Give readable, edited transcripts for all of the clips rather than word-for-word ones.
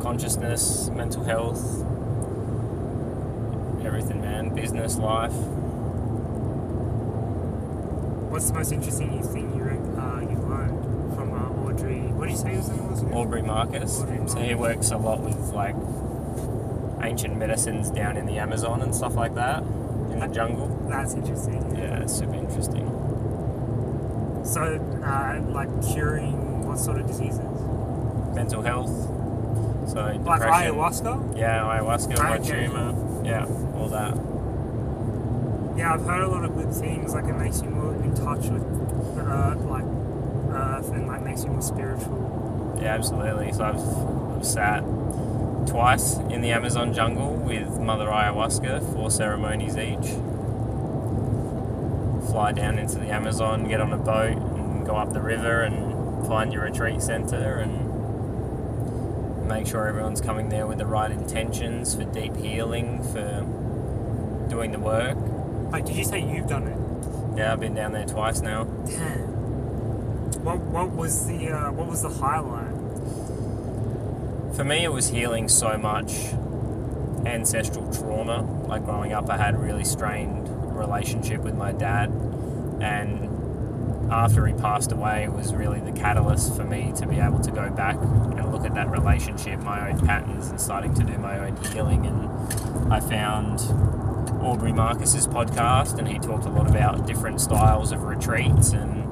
consciousness, mental health, everything, man. Business, life. What's the most interesting thing you learned from Audrey? What did you say his name was again? Aubrey Marcus. So he works a lot with like ancient medicines down in the Amazon and stuff like that, in the jungle. That's interesting. Yeah, it's super interesting. So, like curing what sort of diseases? Mental health. So depression. Like ayahuasca? Yeah, ayahuasca, my Okay. tumour. Yeah, all that. Yeah, I've heard a lot of good things. Like it makes you more in touch with the earth, and like makes you more spiritual. Yeah, absolutely. So I've sat twice in the Amazon jungle with Mother Ayahuasca, 4 ceremonies each. Fly down into the Amazon, get on a boat and go up the river and find your retreat centre and make sure everyone's coming there with the right intentions for deep healing, for doing the work. Like, did you say you've done it? Yeah, I've been down there twice now. Damn. What was the highlight? For me, it was healing so much ancestral trauma. Like growing up, I had a really strained relationship with my dad, and after he passed away, it was really the catalyst for me to be able to go back and look at that relationship, my own patterns, and starting to do my own healing. And I found Aubrey Marcus's podcast, and he talked a lot about different styles of retreats, and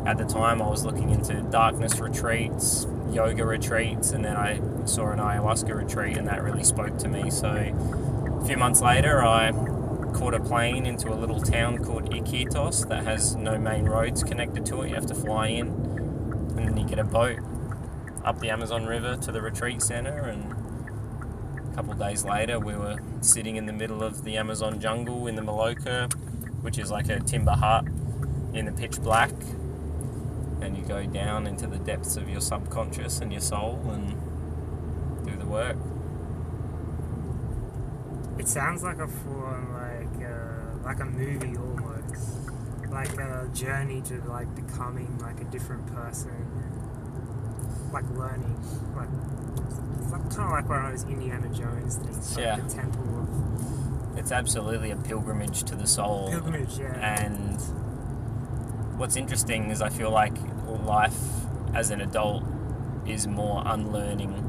at the time I was looking into darkness retreats, yoga retreats, and then I saw an ayahuasca retreat, and that really spoke to me. So a few months later I caught a plane into a little town called Iquitos that has no main roads connected to it. You have to fly in, and then you get a boat up the Amazon River to the retreat centre, and a couple of days later we were sitting in the middle of the Amazon jungle in the Maloka, which is like a timber hut in the pitch black, and you go down into the depths of your subconscious and your soul and do the work. It sounds like a full-on, like a movie almost, like a journey to like becoming like a different person, like learning, like it's like, kind of like one of those Indiana Jones things, like the temple of. It's absolutely a pilgrimage to the soul. Pilgrimage, yeah. And what's interesting is I feel like life as an adult is more unlearning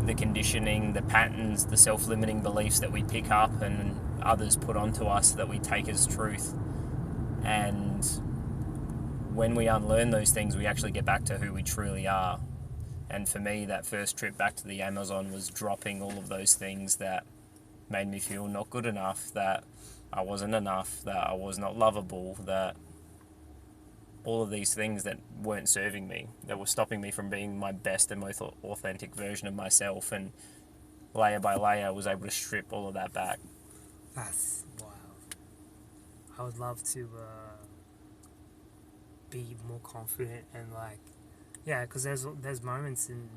the conditioning, the patterns, the self-limiting beliefs that we pick up and others put onto us that we take as truth. And when we unlearn those things, we actually get back to who we truly are. And for me, that first trip back to the Amazon was dropping all of those things that made me feel not good enough, that I wasn't enough, that I was not lovable, that all of these things that weren't serving me, that were stopping me from being my best and most authentic version of myself. And layer by layer, I was able to strip all of that back. That's wild. I would love to be more confident and like, yeah, because there's moments in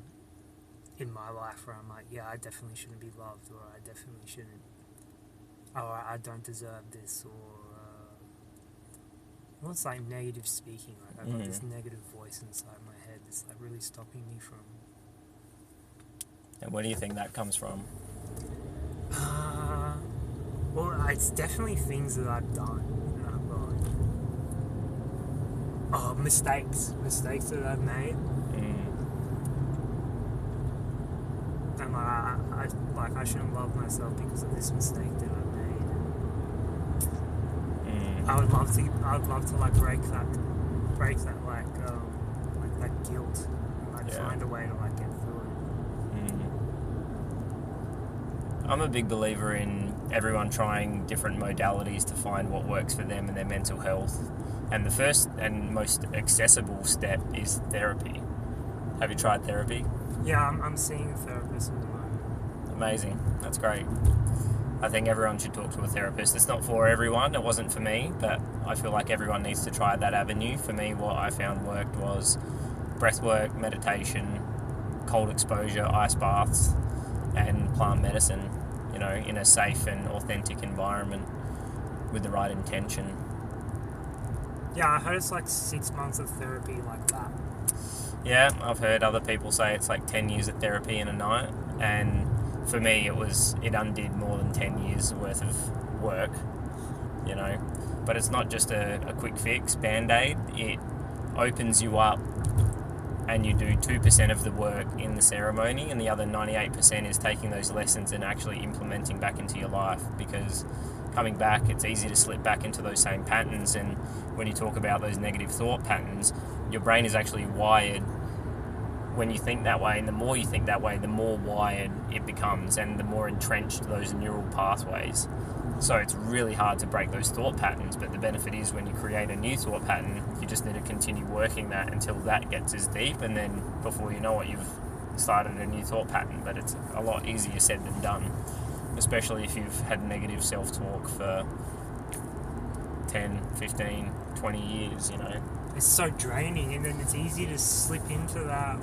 my life where I'm like, yeah, I definitely shouldn't be loved, or I definitely shouldn't, or I don't deserve this, or well, it's like negative speaking. Like I've got this negative voice inside my head that's like really stopping me from. And where do you think that comes from? Well, it's definitely things that I've done, and I've gone, mistakes that I've made. And I shouldn't love myself because of this mistake that I made. I would love to like break that like that guilt, and like find a way to like get through it. I'm a big believer in everyone trying different modalities to find what works for them and their mental health. And the first and most accessible step is therapy. Have you tried therapy? Yeah, I'm seeing a therapist at the moment. Amazing. That's great. I think everyone should talk to a therapist. It's not for everyone. It wasn't for me, but I feel like everyone needs to try that avenue. For me, what I found worked was breathwork, meditation, cold exposure, ice baths, and plant medicine, in a safe and authentic environment with the right intention. Yeah, I heard it's like 6 months of therapy like that. Yeah, I've heard other people say it's like 10 years of therapy in a night, and for me it undid more than 10 years worth of work, you know. But it's not just a quick fix, band-aid. It opens you up, and you do 2% of the work in the ceremony, and the other 98% is taking those lessons and actually implementing back into your life, because coming back, it's easy to slip back into those same patterns. And when you talk about those negative thought patterns, your brain is actually wired when you think that way, and the more you think that way, the more wired it becomes, and the more entrenched those neural pathways. So it's really hard to break those thought patterns, but the benefit is when you create a new thought pattern, you just need to continue working that until that gets as deep, and then before you know it, you've started a new thought pattern. But it's a lot easier said than done, especially if you've had negative self-talk for 10, 15, 20 years, you know. It's so draining, and then it's easy to slip into that,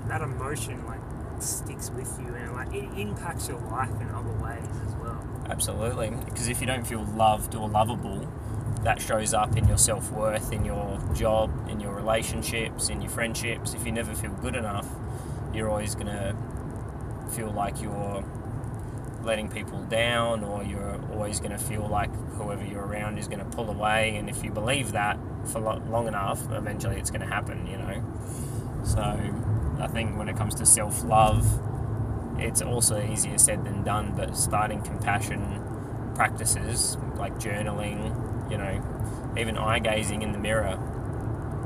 that emotion, like, sticks with you, and like it impacts your life in other ways as well. Absolutely, because if you don't feel loved or lovable, that shows up in your self-worth, in your job, in your relationships, in your friendships. If you never feel good enough, you're always going to feel like you're letting people down, or you're always going to feel like whoever you're around is going to pull away. And if you believe that for long enough, eventually it's going to happen, you know. So I think when it comes to self-love, it's also easier said than done, but starting compassion practices like journaling, you know, even eye gazing in the mirror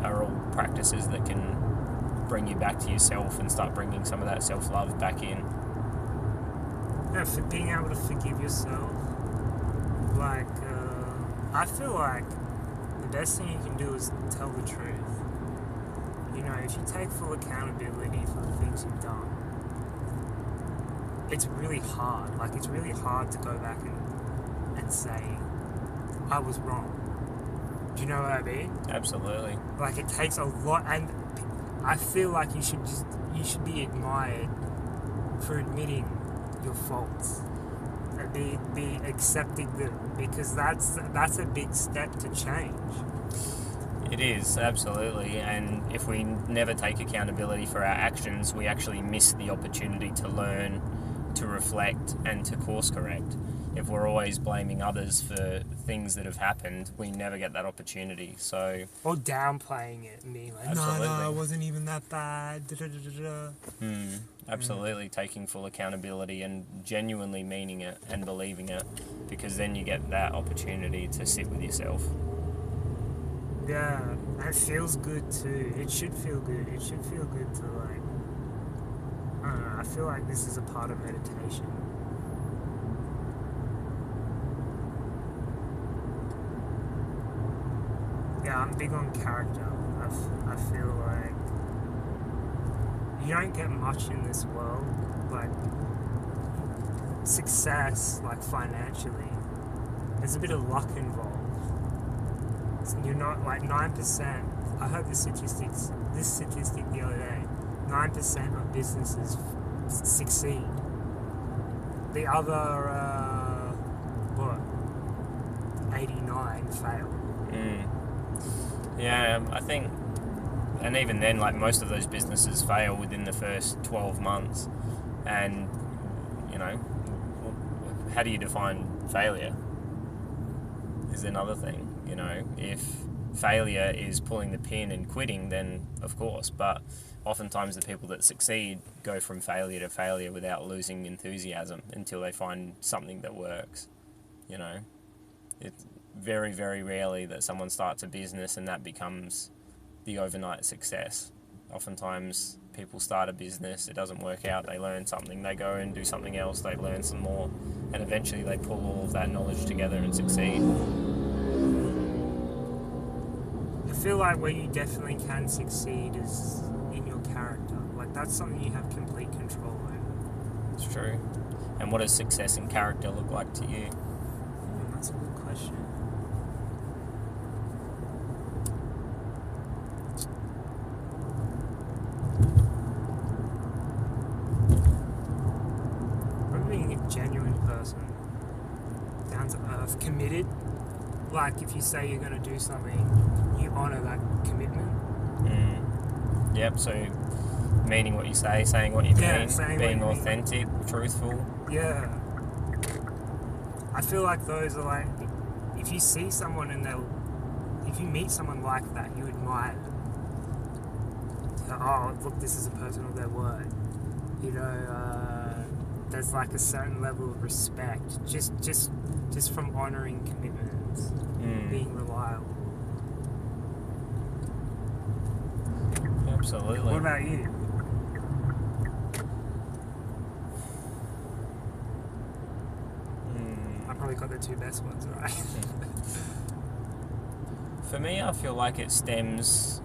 are all practices that can bring you back to yourself and start bringing some of that self-love back in. Yeah, for being able to forgive yourself, like, I feel like the best thing you can do is tell the truth. You know, if you take full accountability for the things you've done, it's really hard. Like, it's really hard to go back and say, I was wrong. Do you know what I mean? Absolutely. Like, it takes a lot, and I feel like you should be admired for admitting your faults and be accepting them, because that's a big step to change. It is, absolutely. And if we never take accountability for our actions, we actually miss the opportunity to learn, to reflect, and to course correct. If we're always blaming others for things that have happened, we never get that opportunity. So, or downplaying it and being like, absolutely. No, it wasn't even that bad. Absolutely, taking full accountability and genuinely meaning it and believing it, because then you get that opportunity to sit with yourself. Yeah, and it feels good too. It should feel good. It should feel good to, like, I don't know, I feel like this is a part of meditation. Yeah, I'm big on character. I feel like you don't get much in this world, like success, like financially. There's a bit of luck involved. You're not like 9%. I heard this statistic the other day. 9% of businesses succeed. The other 89 fail. Yeah, I think, and even then, like, most of those businesses fail within the first 12 months. And, you know, how do you define failure is another thing. You know, if failure is pulling the pin and quitting, then of course, but oftentimes the people that succeed go from failure to failure without losing enthusiasm until they find something that works. You know, it's very, very rarely that someone starts a business and that becomes the overnight success. Oftentimes people start a business, it doesn't work out, they learn something, they go and do something else, they learn some more, and eventually they pull all of that knowledge together and succeed. I feel like where you definitely can succeed is in your character. Like, that's something you have complete control over. It's true. And what does success in character look like to you? That's a good question. Being a genuine person, down to earth, committed. Like, if you say you're going to do something, you honour that commitment. Yep, so meaning what you say, saying what you mean, being what you authentic, truthful. Yeah. I feel like those are like, if you see someone and if you meet someone like that, you admire them. Oh, look, this is a person of their word. You know, there's like a certain level of respect just from honouring commitments, being reliable. Absolutely. What about you? I probably got the two best ones right. For me, I feel like it stems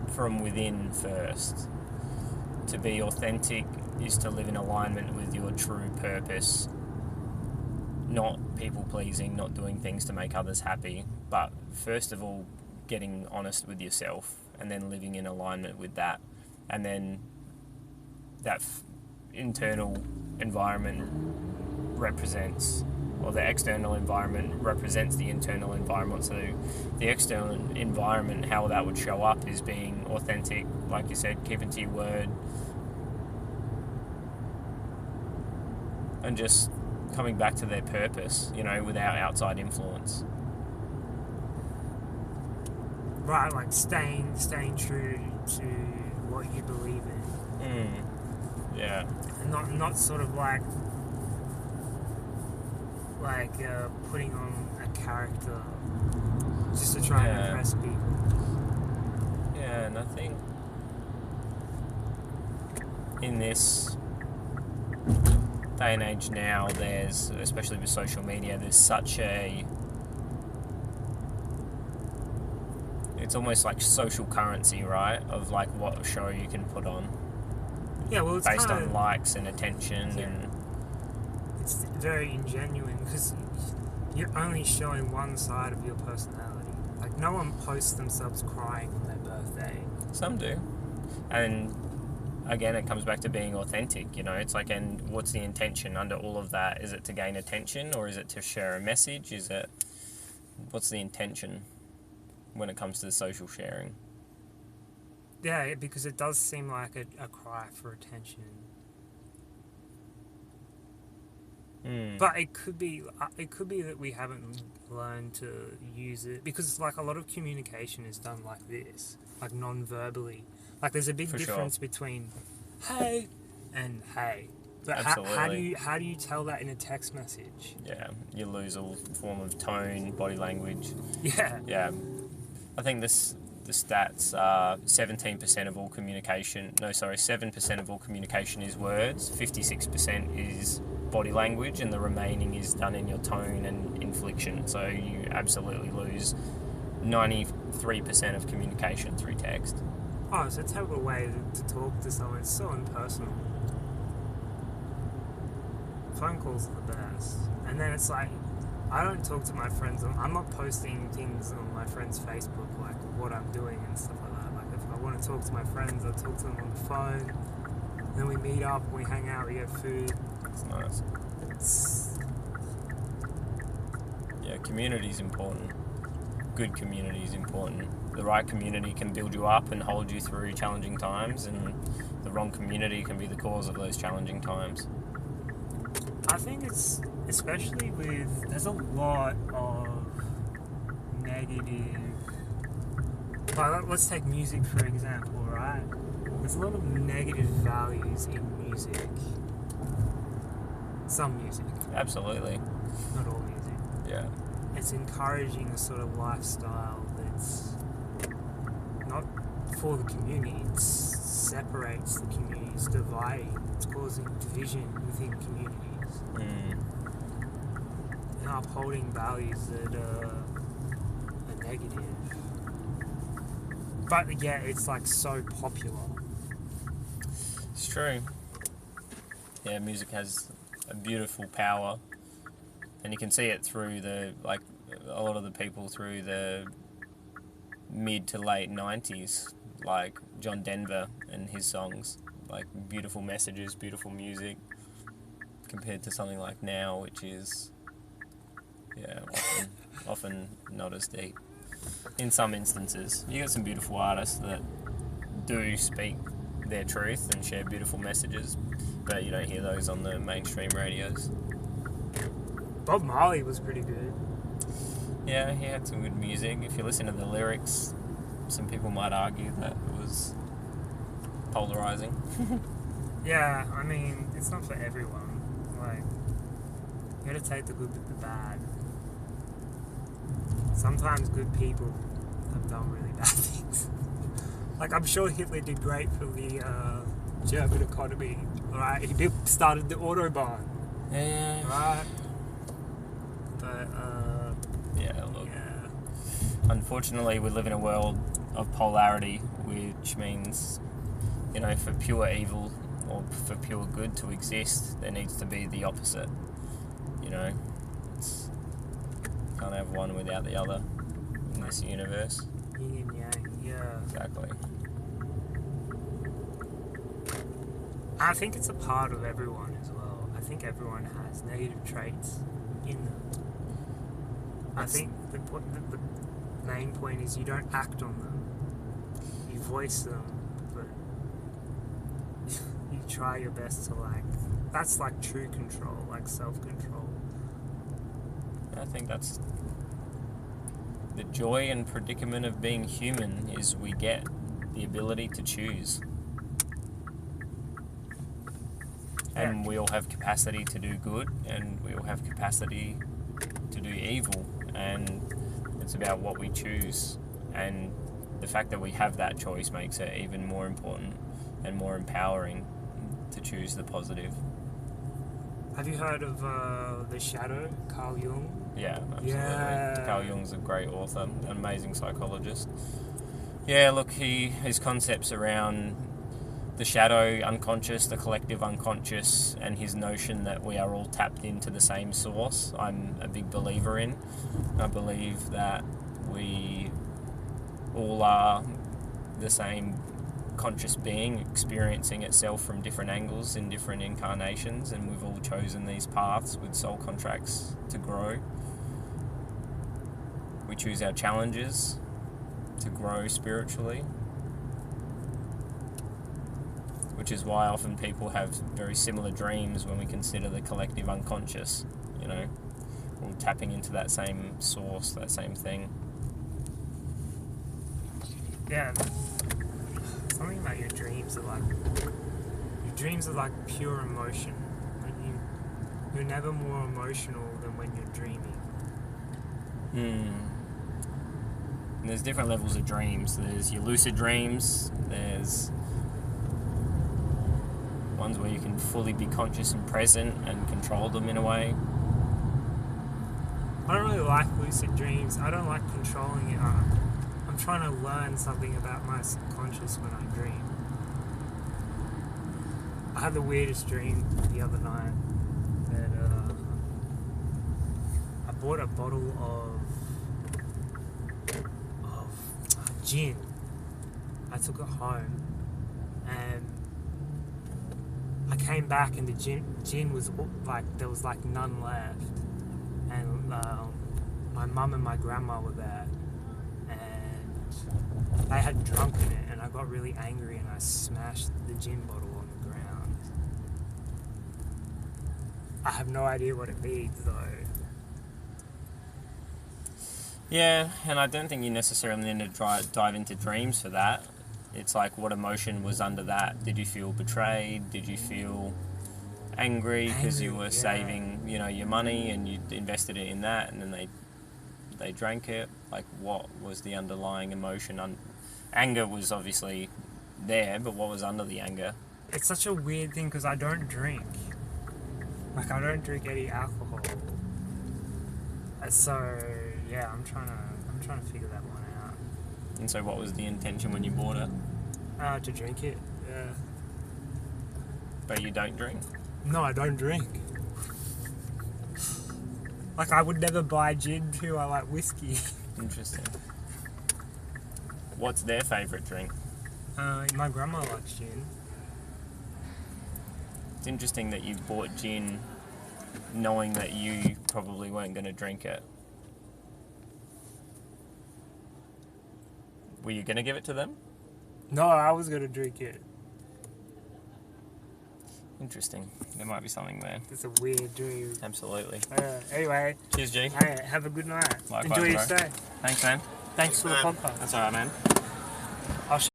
from within first. To be authentic is to live in alignment with your true purpose, not people pleasing, not doing things to make others happy, but first of all, getting honest with yourself and then living in alignment with that. And then that internal environment represents, or the external environment represents the internal environment. So the external environment, how that would show up is being authentic, like you said, keeping to your word, and just coming back to their purpose, you know, without outside influence. Right, like staying true to what you believe in. Yeah. And not sort of like putting on a character just to try and impress people. Yeah, and I think in this day and age now, there's, especially with social media, there's such a, it's almost like social currency, right? Of like what show you can put on. Yeah, well, it's based on likes and attention, and it's very ingenuine because you're only showing one side of your personality. Like, no one posts themselves crying on their birthday. Some do, and again, it comes back to being authentic. You know, it's like, and what's the intention under all of that? Is it to gain attention, or is it to share a message? What's the intention when it comes to the social sharing? Yeah, because it does seem like a cry for attention. But it could be that we haven't learned to use it, because like a lot of communication is done like this, like non-verbally. Like there's a big difference between hey and hey. But how do you tell that in a text message? Yeah, you lose all form of tone, body language. Yeah. Yeah. I think the stats are 7% of all communication is words, 56% is body language, and the remaining is done in your tone and inflection. So you absolutely lose 93% of communication through text. Oh, it's a terrible way to talk to someone. It's so impersonal. Phone calls are the best. And then it's like, I don't talk to my friends. I'm not posting things on my friends' Facebook, like what I'm doing and stuff like that. Like if I want to talk to my friends, I talk to them on the phone. Then we meet up, we hang out, we get food. It's nice. Yeah, community is important. Good community is important. The right community can build you up and hold you through challenging times, and the wrong community can be the cause of those challenging times. I think it's, especially there's a lot of negative, let's take music for example, right? There's a lot of negative values in music. Some music. Absolutely. Not all music. Yeah. It's encouraging a sort of lifestyle that's not for the community. It separates the community. It's dividing. It's causing division within communities. And upholding values that are negative. But yeah, it's like so popular. It's true. Yeah, music has a beautiful power, and you can see it through a lot of the people through the mid to late 90s, like John Denver and his songs, like beautiful messages, beautiful music, compared to something like now, which is often not as deep. In some instances, you got some beautiful artists that do speak their truth and share beautiful messages, but you don't hear those on the mainstream radios. Bob Marley was pretty good. Yeah, he had some good music. If you listen to the lyrics, some people might argue that it was polarizing. Yeah, I mean, it's not for everyone. Like, you gotta take the good with the bad. Sometimes good people have done really bad things. Like, I'm sure Hitler did great for the German economy, right? He started the Autobahn, Yeah. right? But, Yeah, look. yeah. Unfortunately, we live in a world of polarity, which means, you know, for pure evil or for pure good to exist, there needs to be the opposite. You know, can't have one without the other in this universe. Yin and yang, yeah. Exactly. I think it's a part of everyone as well. I think everyone has negative traits in them. I think the main point is you don't act on them. You voice them, but you try your best to, like, that's like true control, like self-control. I think that's the joy and predicament of being human, is we get the ability to choose. And we all have capacity to do good, and we all have capacity to do evil, and it's about what we choose. And the fact that we have that choice makes it even more important and more empowering to choose the positive. Have you heard of The Shadow, Carl Jung? Yeah, absolutely. Yeah. Carl Jung's a great author, an amazing psychologist. Yeah, look, his concepts around the shadow unconscious, the collective unconscious, and his notion that we are all tapped into the same source, I'm a big believer in. I believe that we all are the same conscious being experiencing itself from different angles in different incarnations, and we've all chosen these paths with soul contracts to grow. We choose our challenges to grow spiritually, which is why often people have very similar dreams when we consider the collective unconscious, you know, all tapping into that same source, that same thing. Yeah. Something about your dreams are like pure emotion. Like you're never more emotional than when you're dreaming. And there's different levels of dreams. There's your lucid dreams. There's ones where you can fully be conscious and present and control them in a way. I don't really like lucid dreams. I don't like controlling it. I'm trying to learn something about my subconscious when I dream. I had the weirdest dream the other night that I bought a bottle of gin. I took it home and I came back and the gin was like, there was like none left, and my mum and my grandma were there and they had drunken it, and I got really angry and I smashed the gin bottle on the ground. I have no idea what it means though. Yeah, and I don't think you necessarily need to dive into dreams for that. It's like, what emotion was under that? Did you feel betrayed? Did you feel angry because you were saving, you know, your money and you invested it in that, and then they drank it? Like, what was the underlying emotion? Anger was obviously there, but what was under the anger? It's such a weird thing because I don't drink. Like, I don't drink any alcohol. So yeah, I'm trying to figure that one out. And so, what was the intention when you bought it? To drink it. Yeah. But you don't drink? No, I don't drink. Like, I would never buy gin too. I like whiskey. Interesting. What's their favourite drink? My grandma likes gin. It's interesting that you bought gin knowing that you probably weren't going to drink it. Were you going to give it to them? No, I was gonna drink it. Interesting. There might be something there. It's a weird dream. Absolutely. Anyway, Cheers, G. hey, have a good night. Likewise, Enjoy your bro. stay. Thanks, man. Thanks for the podcast. That's alright, man. I'll show